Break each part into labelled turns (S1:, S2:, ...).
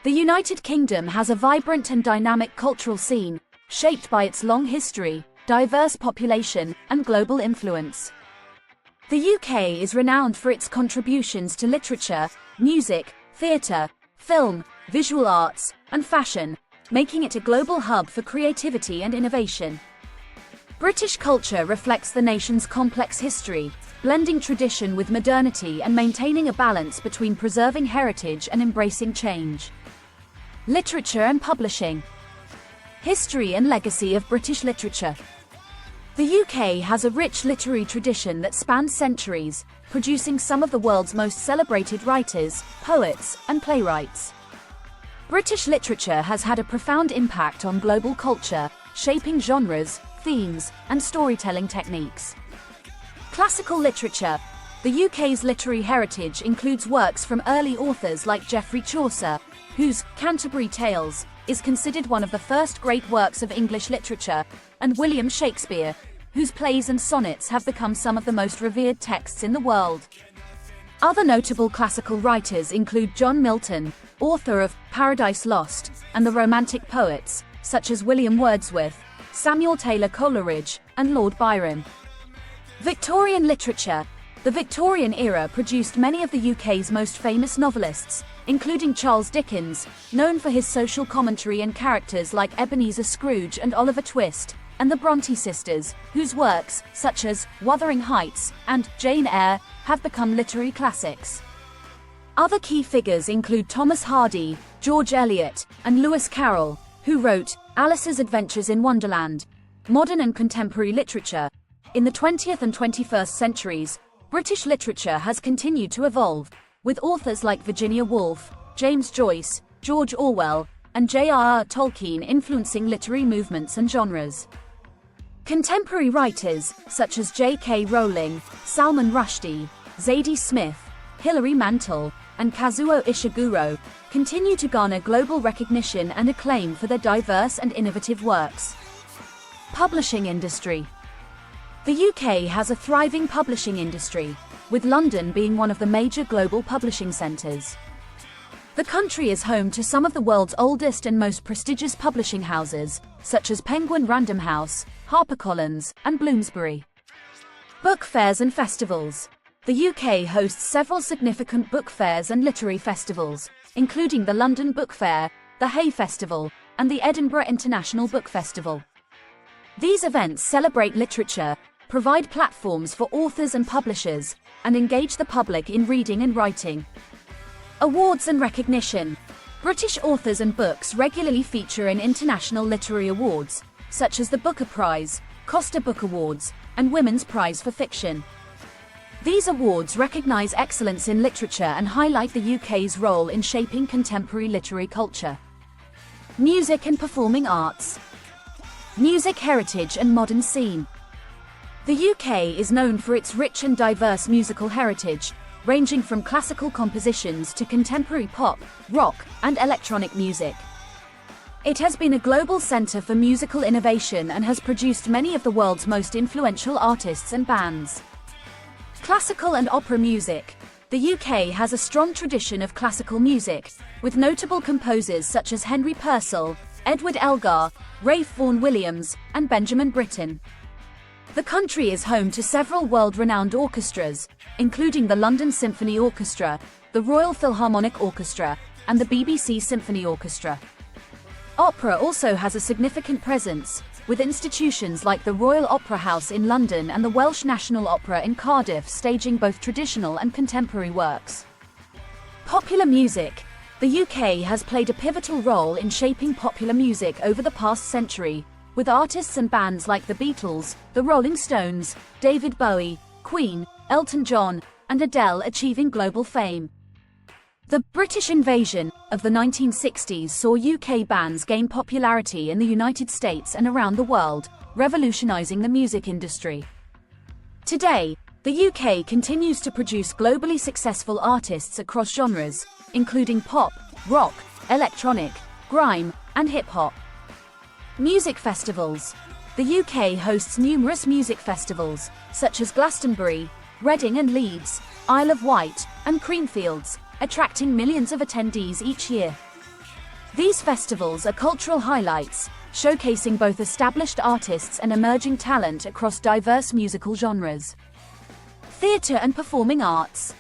S1: The United Kingdom has a vibrant and dynamic cultural scene, shaped by its long history, diverse population, and global influence. The UK is renowned for its contributions to literature, music, theatre, film, visual arts, and fashion, making it a global hub for creativity and innovation. British culture reflects the nation's complex history, blending tradition with modernity and maintaining a balance between preserving heritage and embracing change. Literature and publishing. History and legacy of British literature. The UK has a rich literary tradition that spans centuries, producing some of the world's most celebrated writers, poets, and playwrights. British literature has had a profound impact on global culture, shaping genres, themes, and storytelling techniques. Classical literature. The UK's literary heritage includes works from early authors like Geoffrey Chaucer, whose Canterbury Tales is considered one of the first great works of English literature, and William Shakespeare, whose plays and sonnets have become some of the most revered texts in the world. Other notable classical writers include John Milton, author of Paradise Lost, and the Romantic poets, such as William Wordsworth, Samuel Taylor Coleridge, and Lord Byron. Victorian literature. The Victorian era produced many of the UK's most famous novelists, including Charles Dickens, known for his social commentary and characters like Ebenezer Scrooge and Oliver Twist, and the Bronte sisters, whose works, such as Wuthering Heights and Jane Eyre, have become literary classics. Other key figures include Thomas Hardy, George Eliot, and Lewis Carroll, who wrote Alice's Adventures in Wonderland. Modern and contemporary literature. In the 20th and 21st centuries, British literature has continued to evolve, with authors like Virginia Woolf, James Joyce, George Orwell, and J.R.R. Tolkien influencing literary movements and genres. Contemporary writers, such as J.K. Rowling, Salman Rushdie, Zadie Smith, Hilary Mantel, and Kazuo Ishiguro, continue to garner global recognition and acclaim for their diverse and innovative works. Publishing industry. The UK has a thriving publishing industry, with London being one of the major global publishing centres. The country is home to some of the world's oldest and most prestigious publishing houses, such as Penguin Random House, HarperCollins, and Bloomsbury. Book fairs and festivals. The UK hosts several significant book fairs and literary festivals, including the London Book Fair, the Hay Festival, and the Edinburgh International Book Festival. These events celebrate literature, provide platforms for authors and publishers, and engage the public in reading and writing. Awards and recognition. British authors and books regularly feature in international literary awards, such as the Booker Prize, Costa Book Awards, and Women's Prize for Fiction. These awards recognise excellence in literature and highlight the UK's role in shaping contemporary literary culture. Music and performing arts. Music heritage and modern scene. The UK is known for its rich and diverse musical heritage, ranging from classical compositions to contemporary pop, rock, and electronic music. It has been a global centre for musical innovation and has produced many of the world's most influential artists and bands. Classical and opera music. The UK has a strong tradition of classical music, with notable composers such as Henry Purcell, Edward Elgar, Ralph Vaughan Williams, and Benjamin Britten. The country is home to several world-renowned orchestras, including the London Symphony Orchestra, the Royal Philharmonic Orchestra, and the BBC Symphony Orchestra. Opera also has a significant presence, with institutions like the Royal Opera House in London and the Welsh National Opera in Cardiff staging both traditional and contemporary works. Popular music. The UK has played a pivotal role in shaping popular music over the past century, with artists and bands like the Beatles, the Rolling Stones, David Bowie, Queen, Elton John, and Adele achieving global fame. The British invasion of the 1960s saw UK bands gain popularity in the United States and around the world, revolutionizing the music industry. Today, the UK continues to produce globally successful artists across genres, including pop, rock, electronic, grime, and hip-hop. Music festivals. The UK hosts numerous music festivals, such as Glastonbury, Reading and Leeds, Isle of Wight, and Creamfields, attracting millions of attendees each year. These festivals are cultural highlights, showcasing both established artists and emerging talent across diverse musical genres. Theatre and performing arts.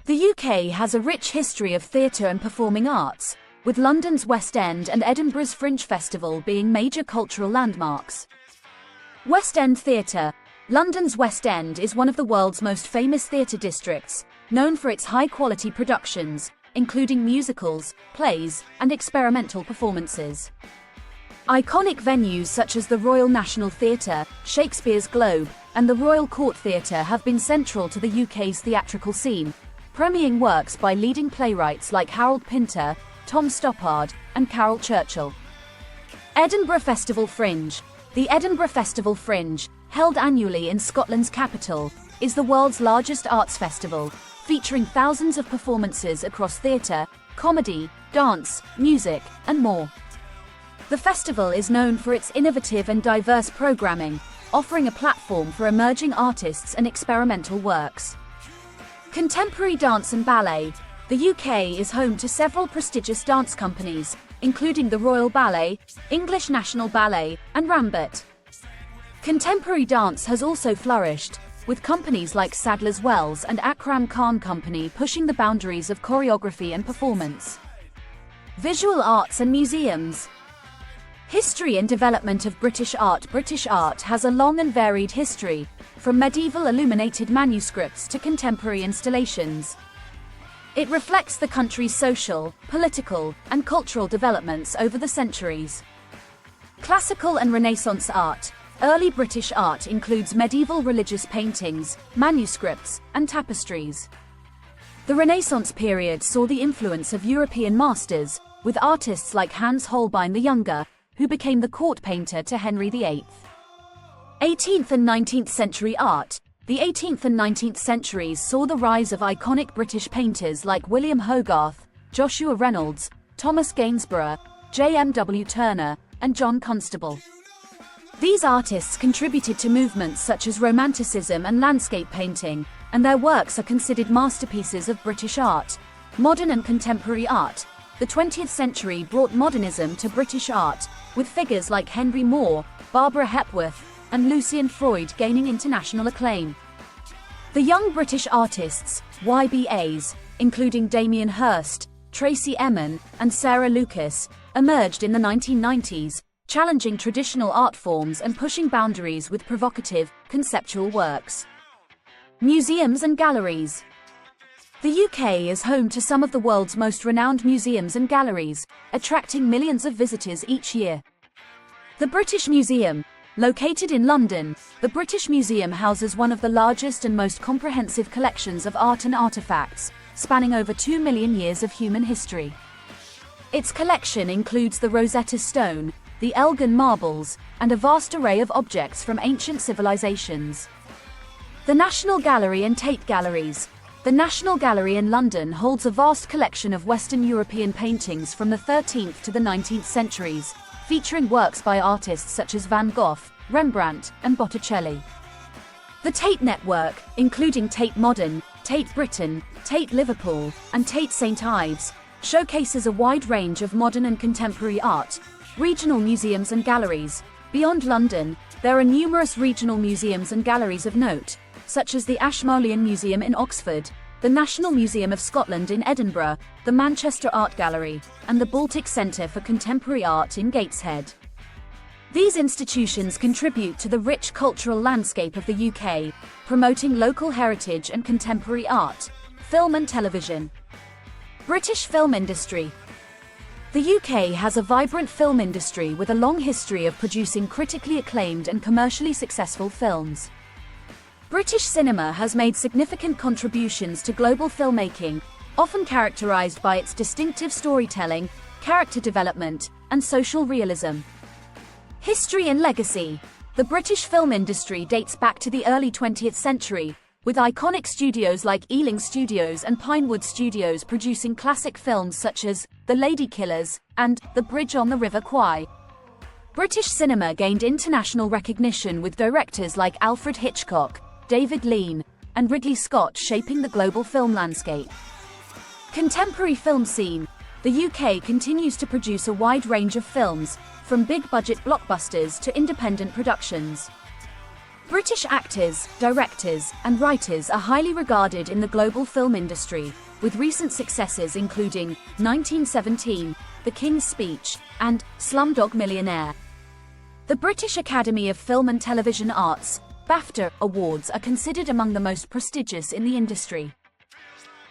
S1: The UK has a rich history of theatre and performing arts, with London's West End and Edinburgh's Fringe Festival being major cultural landmarks. West End Theatre. London's West End is one of the world's most famous theatre districts, known for its high-quality productions, including musicals, plays, and experimental performances. Iconic venues such as the Royal National Theatre, Shakespeare's Globe, and the Royal Court Theatre have been central to the UK's theatrical scene, premiering works by leading playwrights like Harold Pinter, Tom Stoppard, and Carol Churchill. Edinburgh Festival Fringe. The Edinburgh Festival Fringe, held annually in Scotland's capital, is the world's largest arts festival, featuring thousands of performances across theatre, comedy, dance, music, and more. The festival is known for its innovative and diverse programming, offering a platform for emerging artists and experimental works. Contemporary dance and ballet. The UK is home to several prestigious dance companies, including the Royal Ballet, English National Ballet, and Rambut. Contemporary dance has also flourished, with companies like Sadler's Wells and Akram Khan Company pushing the boundaries of choreography and performance. Visual arts and museums. History and development of British art. British art has a long and varied history, from medieval illuminated manuscripts to contemporary installations. It reflects the country's social, political, and cultural developments over the centuries. Classical and Renaissance art. Early British art includes medieval religious paintings, manuscripts, and tapestries. The Renaissance period saw the influence of European masters, with artists like Hans Holbein the Younger, who became the court painter to Henry VIII. 18th and 19th century art. The 18th and 19th centuries saw the rise of iconic British painters like William Hogarth, Joshua Reynolds, Thomas Gainsborough, J.M.W. Turner, and John Constable. These artists contributed to movements such as Romanticism and landscape painting, and their works are considered masterpieces of British art. Modern and contemporary art. The 20th century brought modernism to British art, with figures like Henry Moore, Barbara Hepworth, and Lucian Freud gaining international acclaim. The young British artists, YBAs, including Damien Hirst, Tracy Emin, and Sarah Lucas, emerged in the 1990s, challenging traditional art forms and pushing boundaries with provocative, conceptual works. Museums and galleries. The UK is home to some of the world's most renowned museums and galleries, attracting millions of visitors each year. The British Museum. Located in London, the British Museum houses one of the largest and most comprehensive collections of art and artifacts, spanning over 2 million years of human history. Its collection includes the Rosetta Stone, the Elgin marbles, and a vast array of objects from ancient civilizations. The National Gallery and Tate Galleries. The National Gallery in London holds a vast collection of Western European paintings from the 13th to the 19th centuries, featuring works by artists such as Van Gogh, Rembrandt, and Botticelli. The Tate Network, including Tate Modern, Tate Britain, Tate Liverpool, and Tate St. Ives, showcases a wide range of modern and contemporary art, regional museums and galleries. Beyond London, there are numerous regional museums and galleries of note, such as the Ashmolean Museum in Oxford, the National Museum of Scotland in Edinburgh, the Manchester Art Gallery, and the Baltic Centre for Contemporary Art in Gateshead. These institutions contribute to the rich cultural landscape of the UK, promoting local heritage and contemporary art, film and television. British film industry. The UK has a vibrant film industry with a long history of producing critically acclaimed and commercially successful films. British cinema has made significant contributions to global filmmaking, often characterized by its distinctive storytelling, character development, and social realism. History and legacy. The British film industry dates back to the early 20th century, with iconic studios like Ealing Studios and Pinewood Studios producing classic films such as The Lady Killers and The Bridge on the River Kwai. British cinema gained international recognition with directors like Alfred Hitchcock, David Lean, and Ridley Scott shaping the global film landscape. Contemporary film scene. the UK continues to produce a wide range of films, from big-budget blockbusters to independent productions. British actors, directors, and writers are highly regarded in the global film industry, with recent successes including 1917, The King's Speech, and Slumdog Millionaire. The British Academy of Film and Television Arts, BAFTA, awards are considered among the most prestigious in the industry.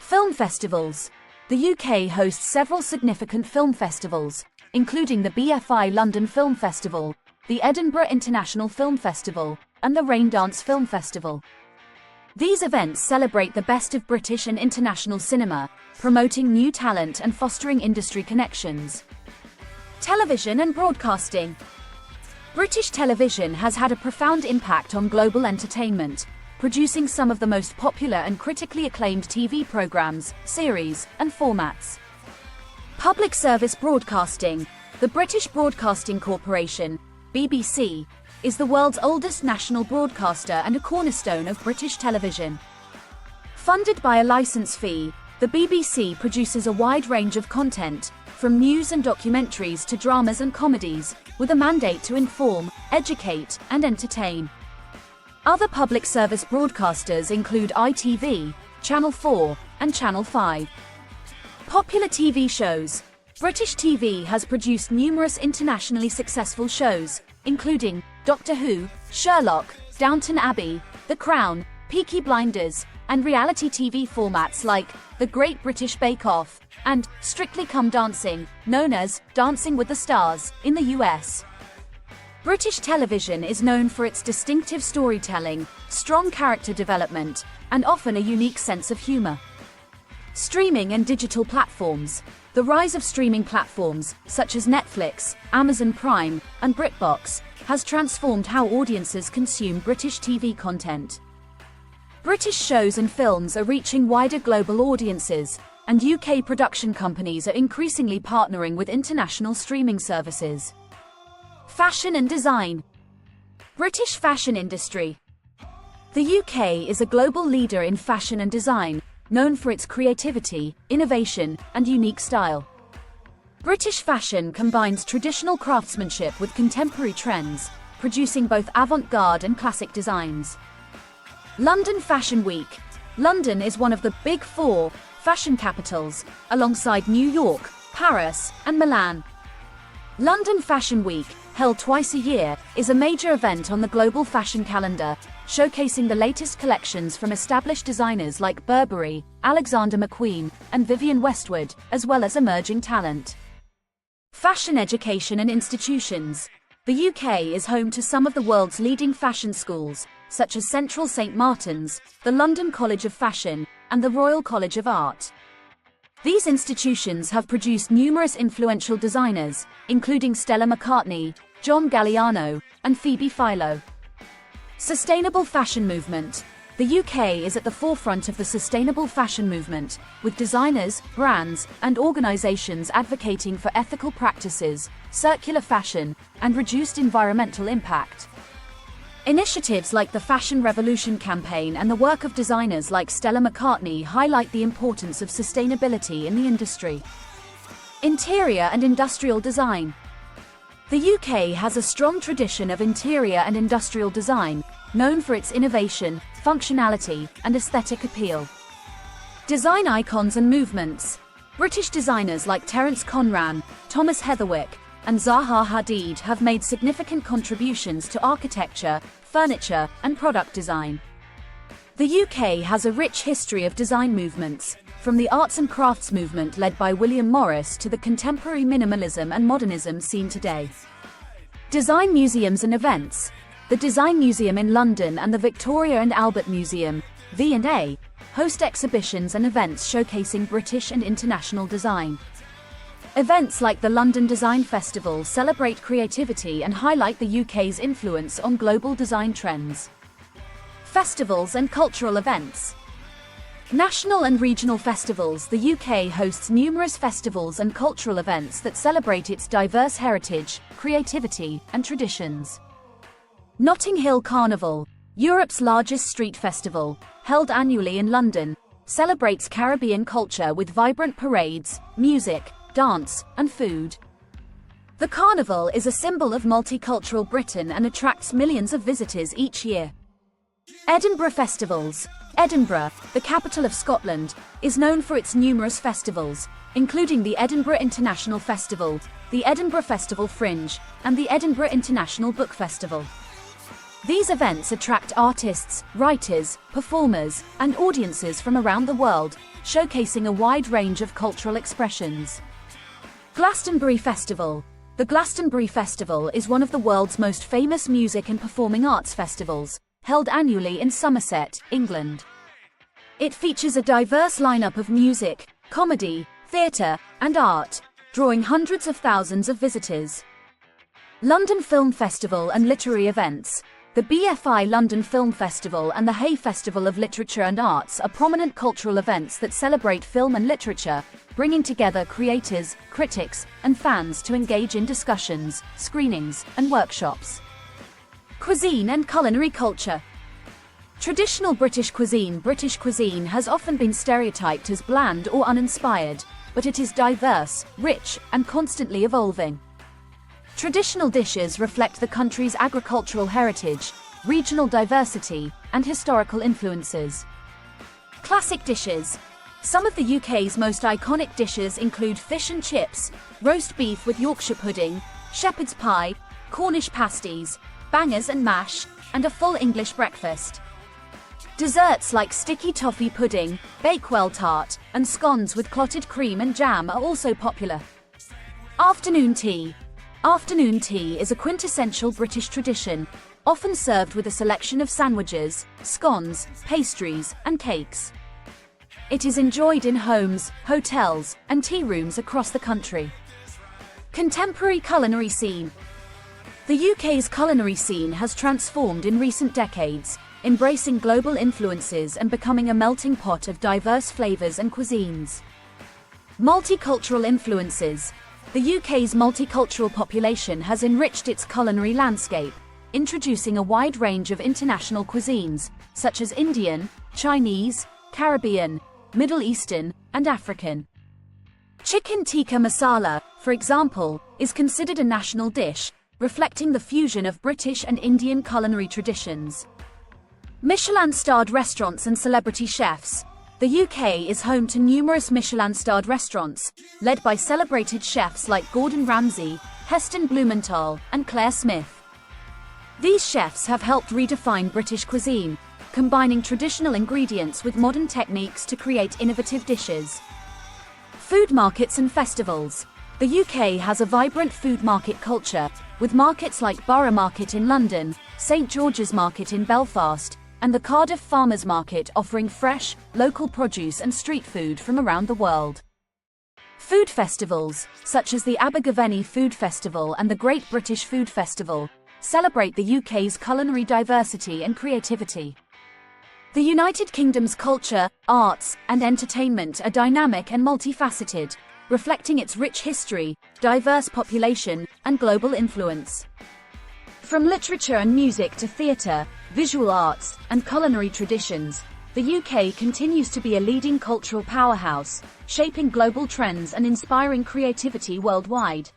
S1: Film festivals. The UK hosts several significant film festivals, including the BFI London Film Festival, the Edinburgh International Film Festival, and the Raindance Film Festival. These events celebrate the best of British and international cinema, promoting new talent and fostering industry connections. Television and broadcasting. British television has had a profound impact on global entertainment, producing some of the most popular and critically acclaimed TV programs, series, and formats. Public service broadcasting. The British Broadcasting Corporation, BBC, is the world's oldest national broadcaster and a cornerstone of British television. Funded by a license fee, the BBC produces a wide range of content, from news and documentaries to dramas and comedies, with a mandate to inform, educate, and entertain. Other public service broadcasters include ITV, Channel 4, and Channel 5. Popular TV shows. British TV has produced numerous internationally successful shows, including Doctor Who, Sherlock, Downton Abbey, The Crown, Peaky Blinders, and reality TV formats like The Great British Bake Off and Strictly Come Dancing, known as Dancing with the Stars, in the US. British television is known for its distinctive storytelling, strong character development, and often a unique sense of humor. Streaming and digital platforms. The rise of streaming platforms, such as Netflix, Amazon Prime, and BritBox, has transformed how audiences consume British TV content. British shows and films are reaching wider global audiences, and UK production companies are increasingly partnering with international streaming services. Fashion and design. British fashion industry. The UK is a global leader in fashion and design, known for its creativity, innovation, and unique style. British fashion combines traditional craftsmanship with contemporary trends, producing both avant-garde and classic designs. London Fashion Week. London is one of the Big Four fashion capitals, alongside New York, Paris, and Milan. London Fashion Week, held twice a year, is a major event on the global fashion calendar, showcasing the latest collections from established designers like Burberry, Alexander McQueen, and Vivienne Westwood, as well as emerging talent. Fashion education and institutions. The UK is home to some of the world's leading fashion schools, such as Central St Martin's, the London College of Fashion, and the Royal College of Art. These institutions have produced numerous influential designers, including Stella McCartney, John Galliano, and Phoebe Philo. Sustainable fashion movement. The UK is at the forefront of the sustainable fashion movement, with designers, brands, and organizations advocating for ethical practices, circular fashion, and reduced environmental impact. Initiatives like the Fashion Revolution campaign and the work of designers like Stella McCartney highlight the importance of sustainability in the industry. Interior and industrial design. The UK has a strong tradition of interior and industrial design, known for its innovation, functionality, and aesthetic appeal. Design icons and movements. British designers like Terence Conran, Thomas Heatherwick, and Zaha Hadid have made significant contributions to architecture, furniture, and product design. The UK has a rich history of design movements, from the arts and crafts movement led by William Morris to the contemporary minimalism and modernism seen today. Design museums and events. The Design Museum in London and the Victoria and Albert Museum, V&A, host exhibitions and events showcasing British and international design. Events like the London Design Festival celebrate creativity and highlight the UK's influence on global design trends. Festivals and cultural events. National and regional festivals. The UK hosts numerous festivals and cultural events that celebrate its diverse heritage, creativity, and traditions. Notting Hill Carnival, Europe's largest street festival, held annually in London, celebrates Caribbean culture with vibrant parades, music, dance, and food. The carnival is a symbol of multicultural Britain and attracts millions of visitors each year. Edinburgh festivals. Edinburgh, the capital of Scotland, is known for its numerous festivals, including the Edinburgh International Festival, the Edinburgh Festival Fringe, and the Edinburgh International Book Festival. These events attract artists, writers, performers, and audiences from around the world, showcasing a wide range of cultural expressions. Glastonbury Festival. The Glastonbury Festival is one of the world's most famous music and performing arts festivals, held annually in Somerset, England. It features a diverse lineup of music, comedy, theatre, and art, drawing hundreds of thousands of visitors. London Film Festival and literary events. The BFI London Film Festival and the Hay Festival of Literature and Arts are prominent cultural events that celebrate film and literature, bringing together creators, critics, and fans to engage in discussions, screenings, and workshops. Cuisine and culinary culture. Traditional British cuisine. British cuisine has often been stereotyped as bland or uninspired, but it is diverse, rich, and constantly evolving. Traditional dishes reflect the country's agricultural heritage, regional diversity, and historical influences. Classic dishes. Some of the UK's most iconic dishes include fish and chips, roast beef with Yorkshire pudding, shepherd's pie, Cornish pasties, bangers and mash, and a full English breakfast. Desserts like sticky toffee pudding, Bakewell tart, and scones with clotted cream and jam are also popular. Afternoon tea. Afternoon tea is a quintessential British tradition, often served with a selection of sandwiches, scones, pastries, and cakes. It is enjoyed in homes, hotels, and tea rooms across the country. Contemporary culinary scene. The UK's culinary scene has transformed in recent decades, embracing global influences and becoming a melting pot of diverse flavours and cuisines. Multicultural influences. The UK's multicultural population has enriched its culinary landscape, introducing a wide range of international cuisines, such as Indian, Chinese, Caribbean, Middle Eastern, and African. Chicken tikka masala, for example, is considered a national dish, reflecting the fusion of British and Indian culinary traditions. Michelin-starred restaurants and celebrity chefs. The UK is home to numerous Michelin-starred restaurants, led by celebrated chefs like Gordon Ramsay, Heston Blumenthal, and Claire Smith. These chefs have helped redefine British cuisine, combining traditional ingredients with modern techniques to create innovative dishes. Food markets and festivals. The UK has a vibrant food market culture, with markets like Borough Market in London, St George's Market in Belfast, and the Cardiff Farmers Market offering fresh, local produce and street food from around the world. Food festivals, such as the Abergavenny Food Festival and the Great British Food Festival, celebrate the UK's culinary diversity and creativity. The United Kingdom's culture, arts, and entertainment are dynamic and multifaceted, reflecting its rich history, diverse population, and global influence. From literature and music to theatre, visual arts, and culinary traditions, the UK continues to be a leading cultural powerhouse, shaping global trends and inspiring creativity worldwide.